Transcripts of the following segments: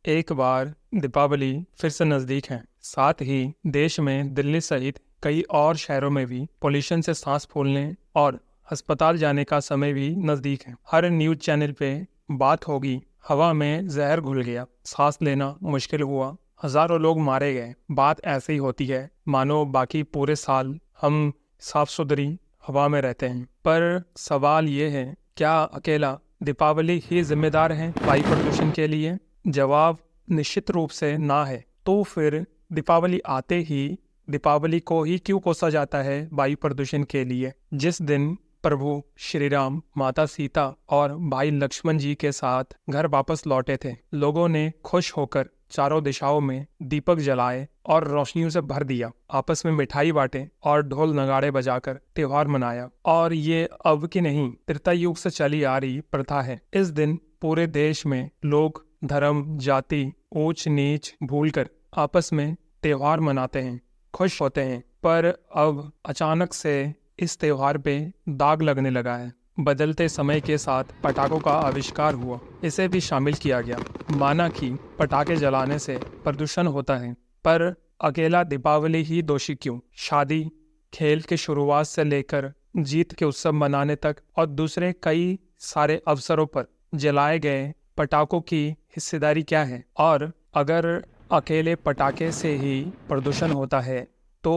एक बार दीपावली फिर से नजदीक है। साथ ही देश में दिल्ली सहित कई और शहरों में भी पोल्यूशन से सांस फूलने और अस्पताल जाने का समय भी नजदीक है। हर न्यूज चैनल पे बात होगी, हवा में जहर घुल गया, सांस लेना मुश्किल हुआ, हजारों लोग मारे गए। बात ऐसे ही होती है मानो बाकी पूरे साल हम साफ सुथरी हवा में रहते हैं। पर सवाल ये है, क्या अकेला दीपावली ही जिम्मेदार है वायु प्रदूषण के लिए? जवाब निश्चित रूप से ना है। तो फिर दीपावली आते ही दीपावली को ही क्यों कोसा जाता है वायु प्रदूषण के लिए? जिस दिन प्रभु श्री राम, माता सीता और भाई लक्ष्मण जी के साथ घर वापस लौटे थे, लोगों ने खुश होकर चारों दिशाओं में दीपक जलाए और रोशनियों से भर दिया, आपस में मिठाई बांटे और ढोल नगाड़े बजाकर त्योहार मनाया। और ये अब की नहीं, त्रेता युग से चली आ रही प्रथा है। इस दिन पूरे देश में लोग धर्म, जाति, ऊंच नीच भूलकर आपस में त्योहार मनाते हैं, खुश होते हैं। पर अब अचानक से इस त्योहार पे दाग लगने लगा है। बदलते समय के साथ पटाखों का आविष्कार हुआ, इसे भी शामिल किया गया। माना कि पटाखे जलाने से प्रदूषण होता है, पर अकेला दीपावली ही दोषी क्यों? शादी, खेल के शुरुआत से लेकर जीत के उत्सव मनाने तक और दूसरे कई सारे अवसरों पर जलाए गए पटाखों की हिस्सेदारी क्या है? और अगर अकेले पटाखे से ही प्रदूषण होता है तो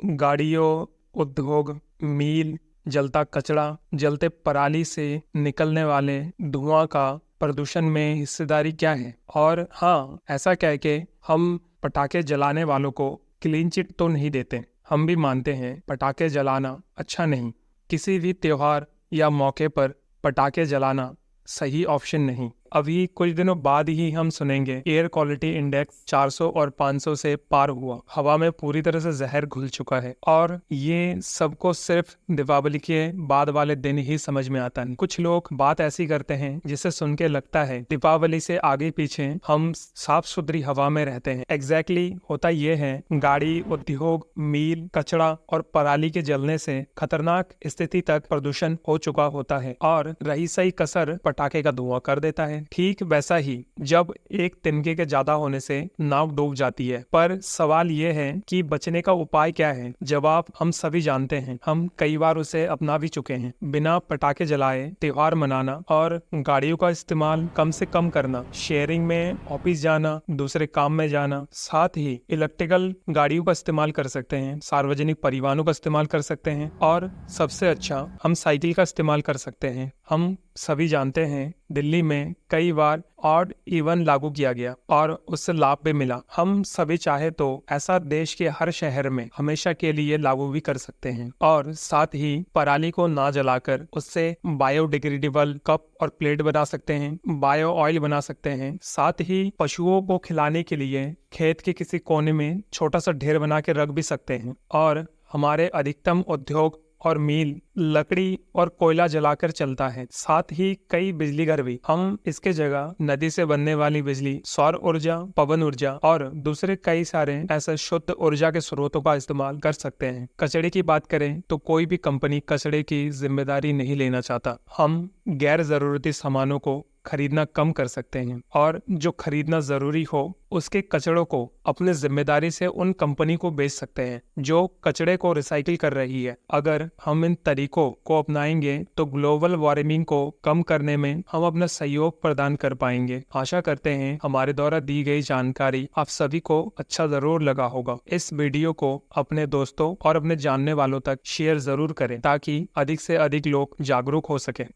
गाड़ियों, उद्योग, मील, जलता कचरा, जलते पराली से निकलने वाले धुआं का प्रदूषण में हिस्सेदारी क्या है? और हाँ, ऐसा कह के हम पटाखे जलाने वालों को क्लीन चिट तो नहीं देते। हम भी मानते हैं पटाखे जलाना अच्छा नहीं। किसी भी त्योहार या मौके पर पटाखे जलाना सही ऑप्शन नहीं। अभी कुछ दिनों बाद ही हम सुनेंगे एयर क्वालिटी इंडेक्स 400 और 500 से पार हुआ, हवा में पूरी तरह से जहर घुल चुका है। और ये सबको सिर्फ दीपावली के बाद वाले दिन ही समझ में आता है। कुछ लोग बात ऐसी करते हैं जिसे सुन के लगता है दीपावली से आगे पीछे हम साफ सुथरी हवा में रहते हैं। एग्जैक्टली होता ये है, गाड़ी, उद्योग, मील, कचरा और पराली के जलने से खतरनाक स्थिति तक प्रदूषण हो चुका होता है और रही सही कसर पटाखे का धुआं कर देता है। ठीक वैसा ही जब एक तिनके के ज्यादा होने से नाव डूब जाती है। पर सवाल ये है कि बचने का उपाय क्या है? जवाब हम सभी जानते हैं, हम कई बार उसे अपना भी चुके हैं। बिना पटाखे जलाए त्योहार मनाना और गाड़ियों का इस्तेमाल कम से कम करना, शेयरिंग में ऑफिस जाना, दूसरे काम में जाना, साथ ही इलेक्ट्रिकल गाड़ियों का इस्तेमाल कर सकते हैं, सार्वजनिक परिवहनों का इस्तेमाल कर सकते हैं और सबसे अच्छा हम साइकिल का इस्तेमाल कर सकते हैं। हम सभी जानते हैं दिल्ली में कई बार ऑड इवन लागू किया गया और उससे लाभ भी मिला। हम सभी चाहे तो ऐसा देश के हर शहर में हमेशा के लिए लागू भी कर सकते हैं। और साथ ही पराली को ना जलाकर उससे बायोडिग्रेडेबल कप और प्लेट बना सकते हैं, बायो ऑयल बना सकते हैं। साथ ही पशुओं को खिलाने के लिए खेत के किसी कोने में छोटा सा ढेर बना के रख भी सकते हैं। और हमारे अधिकतम उद्योग और मील लकड़ी और कोयला जलाकर चलता है। साथ ही कई बिजली घर भी हम इसके जगह नदी से बनने वाली बिजली, सौर ऊर्जा, पवन ऊर्जा और दूसरे कई सारे ऐसे शुद्ध ऊर्जा के स्रोतों का इस्तेमाल कर सकते हैं। कचरे की बात करें तो कोई भी कंपनी कचरे की जिम्मेदारी नहीं लेना चाहता। हम गैर जरूरती सामानों को खरीदना कम कर सकते हैं और जो खरीदना जरूरी हो उसके कचड़ों को अपने जिम्मेदारी से उन कंपनी को बेच सकते हैं जो कचड़े को रिसाइकिल कर रही है। अगर हम इन तरीकों को अपनाएंगे तो ग्लोबल वार्मिंग को कम करने में हम अपना सहयोग प्रदान कर पाएंगे। आशा करते हैं हमारे द्वारा दी गई जानकारी आप सभी को अच्छा जरूर लगा होगा। इस वीडियो को अपने दोस्तों और अपने जानने वालों तक शेयर जरूर करें ताकि अधिक से अधिक लोग जागरूक हो सके।